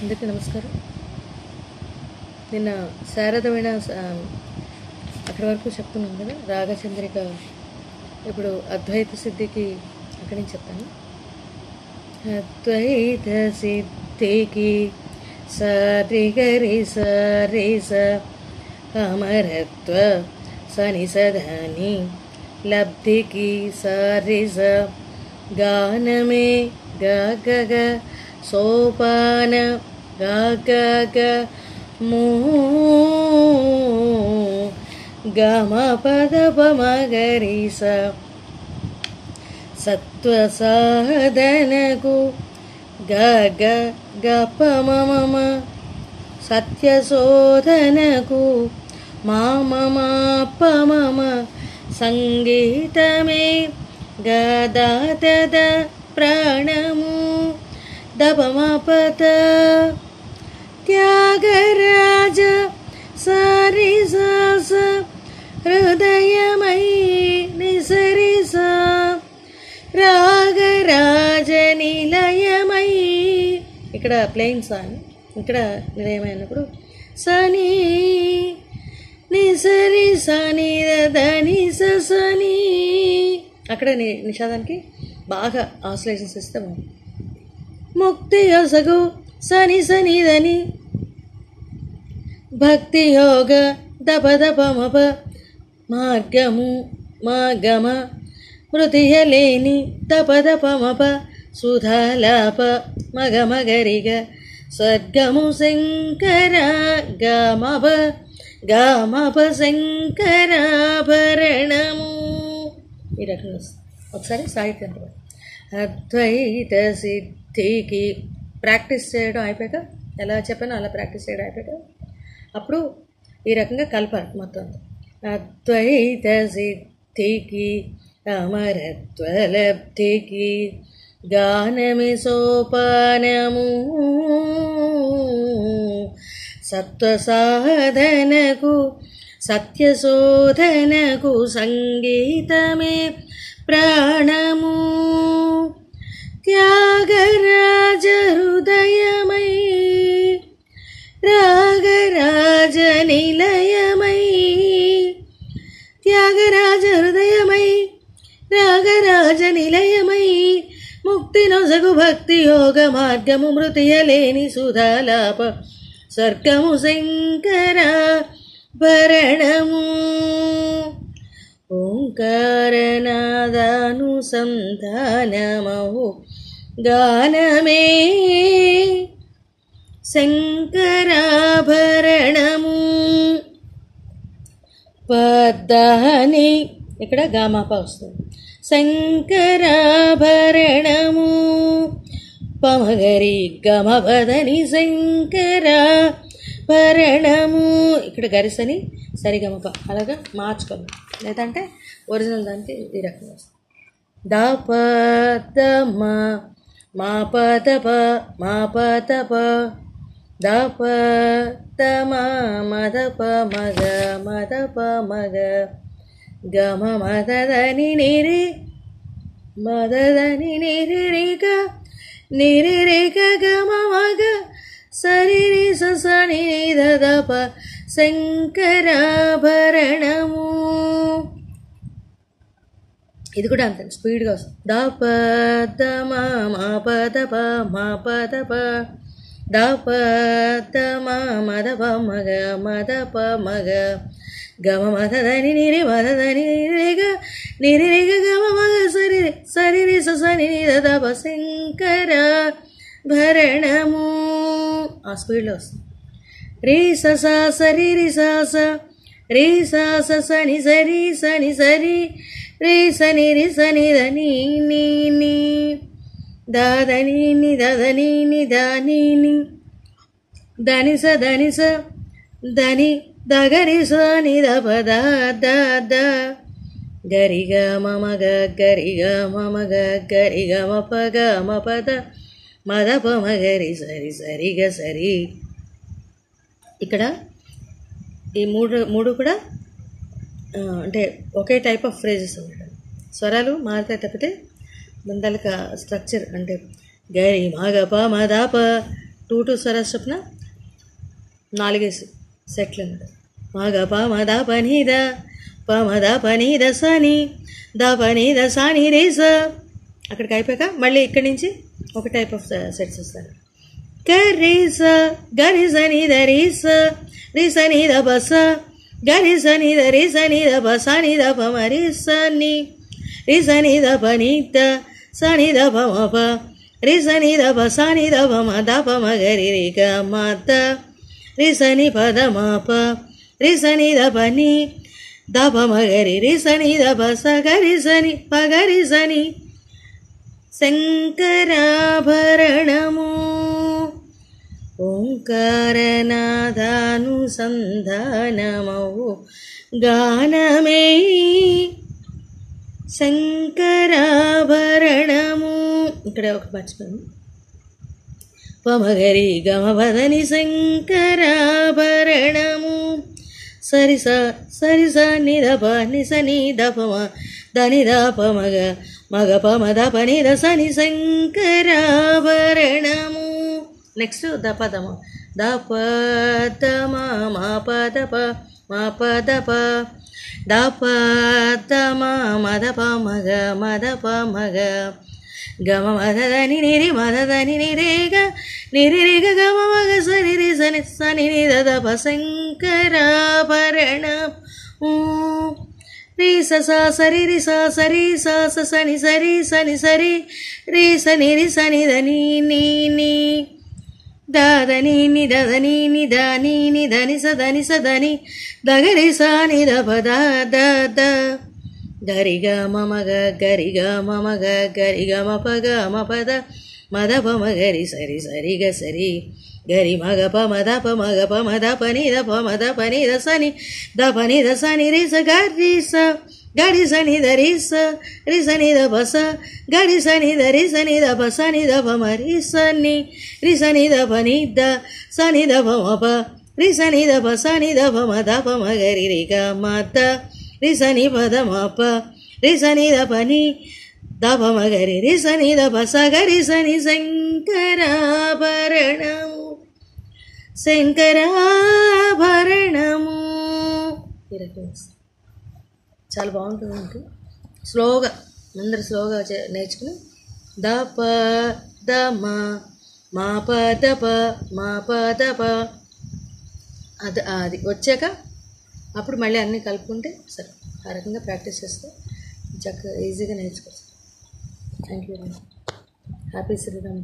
అందరికీ నమస్కారం. నిన్న శారదమైన అక్కడి వరకు చెప్తున్నాం కదా, రాగచంద్రిక. ఇప్పుడు అద్వైత సిద్ధికి అక్కడి నుంచి చెప్తాను. అద్వైత సిద్ధికి సరి గరి సరి స అమరత్వ సని సదని లబ్ధికి సరి స గానమే గగ సోపాన గగ మూ గమ పద పమగరి స సత్వ సాధనకు గగ గప మమ సత్య శోధనకు మామ పమమ సంగీతమే గదాతద ప్రాణము దపమపత త్యాగరాజ సరి స హృదయమై నిసరి స రాగరాజ నిలయమై. ఇక్కడ ప్లేయింగ్ సాంగ్, ఇక్కడ నిలయమైనప్పుడు సని నిసరి సని దని సని, అక్కడ నిషాదానికి బాగా ఆసిలేషన్స్ ఇస్తే బాగుంది. ముక్తి యొసగు సని సని దని భక్తి యోగ దప దప మప మార్గము మాగమ మృతియలేని దప దప మప సుధాలాప మగ మగరిగ స్వర్గము శంకర గమప గమప శంకరాభరణము. ఈ రకంగా ఒకసారి సాహిత్యం. అద్వైత సిద్ధికి ప్రాక్టీస్ చేయడం అయిపోయాక, ఎలా చెప్పానో అలా ప్రాక్టీస్ చేయడం అయిపోయాక అప్పుడు ఈ రకంగా కలపాలి మొత్తం. అద్వైత సిద్ధికి అమరత్వ లబ్ధికి గానమి సోపానము సత్వ సాధనకు సత్య శోధనకు సంగీతమే ప్రాణము త్యాగరాజ హృదయమై రాగరాజ నిలయమై. త్యాగరాజ హృదయమై రాగరాజ నిలయమై ముక్తి నొసగు భక్తి యోగ మార్గము మృతియలేని సుధాలాప స్వర్గము శంకర భరణము. ఓంకారనాదానుసంధానమౌ గానమే శంకరాభరణము. పద్దాని ఇక్కడ గామాప వస్తుంది. శంకరాభరణము పమగరి గమపదని శంకరాభరణము. ఇక్కడ గరిసని సరిగమప అలాగా మార్చుకోవాలి, లేదంటే ఒరిజినల్ దానికి ఈ రకంగా వస్తుంది. దప దమ మా పదప మా పదప దప దమ మదప మగ మదప మగ గమ మదని నిరి మదని నిరిక నిరిక గమ మగ సరి సని దప శంకరాభరణము. ఇది కూడా అంతే స్పీడ్గా వస్తుంది. దప దమ మా పదప మా పదప దప దమ మదప మగ మదప మగ గమ మదని నిరి మదని నిరిగ గమ మగ సరి సరి సని దప శంకరాభరణము. ఆ స్పీడ్లో వస్తుంది. రే సా సరి రి సా రే సా సని సరి సరి రే సని రి సని దని నీ దాదని ని దదని ని దాని ని దని స దని దగరి సని దప ద గరిగ మమ గరిగ మమ గరిగ మప గ మపద మదప మగరి సరి సరిగ సరి. ఇక్కడ ఈ మూడు కూడా అంటే ఒకే టైప్ ఆఫ్ ఫ్రేజెస్ అన్నమాట. స్వరాలు మారుతాయి తప్పితే దాని స్ట్రక్చర్ అంటే గరి మగ ప మద ప 2 స్వరాలు చొప్పున 4 సెట్లు అన్నమాట. మగ పమద పనిద పమద పనిద సని ద పనిద సాని రే స. అక్కడికి అయిపోయాక మళ్ళీ ఇక్కడి నుంచి ఒక టైప్ ఆఫ్ సెట్స్ వస్తారు. గరి స గరి సని ద రి స రి సని ద బ స గరి సని ద రి సని ద బ సని ద ప మ రి సని రి సని ద ప ని ద సని ద ప మ ప రి సని ద ప సని ద ప మ ద ప మ గరి రి గ మ ద రి సని ప ద మ ప రి సని ద ప ని ద ప మ గరి రి సని ద ప స గరి సని ప గరి సని. శంకరాభరణము ఓంకారనాదానుసంధానమౌ గానమే. శంకరాభరణము ఇక్కడ ఒక మర్చిపోయాను. పమగరి గమవదని శంకరాభరణము సరిస సరిస నిదప నిస ని దపమ దని దప మగ మగ పమ దప నిద సని శంకరాభరణము. నెక్స్ట్ దప దమ దప దమ మా పదప మా పదప దప దమ మదప మగ మదప మగ గమ మదని నిరి మదని నిరేగ నిరిరిగ గమ మగ సని రి సని సని ని దప శంకరాభరణము. రి స స సరి రి స సరి స స సని సరి సని సరి రి సని రి సని దని ని ని దాదని ని దదని ని దాని ని దని స దని దగరి స ని ద ప ద ద ద గరి గ మమ గ గరి గ మమ గ గరి గ మ ప గ మ ప ద మ ద ప మ గరి సరి సరి గ సరి గరి మగ ప మ ద ప మగ ప మ ద ప ని ద ప మ ద ప ని ద సని ద ప ని ద సని రి స గరి స గరి సని ద రి స రి సని ద ప స గరి సని ద రి సని ద ప సని ద ప మ రి సని రి సని ద ప ని ద సని ద ప మ ప రి సని ద ప సని ద ప మ ద ప మ గరి రి గ మ ద రి సని ప ద మ ప రి సని ద ప ని ద ప మ గరి రి సని ద ప స గరి సని శంకరాభరణము శంకరాభరణము. చాలా బాగుంటుంది. అంటే స్లోగా అందరు స్లోగా నేర్చుకుని ద ప ద మ మా ప ద ప మా ప ద ప అది వచ్చాక అప్పుడు మళ్ళీ అన్నీ కలుపుకుంటే సరే. ఆ రకంగా ప్రాక్టీస్ చేస్తే చక్కగా ఈజీగా నేర్చుకోవచ్చు. Thank you. హ్యాపీ శ్రీరామ్.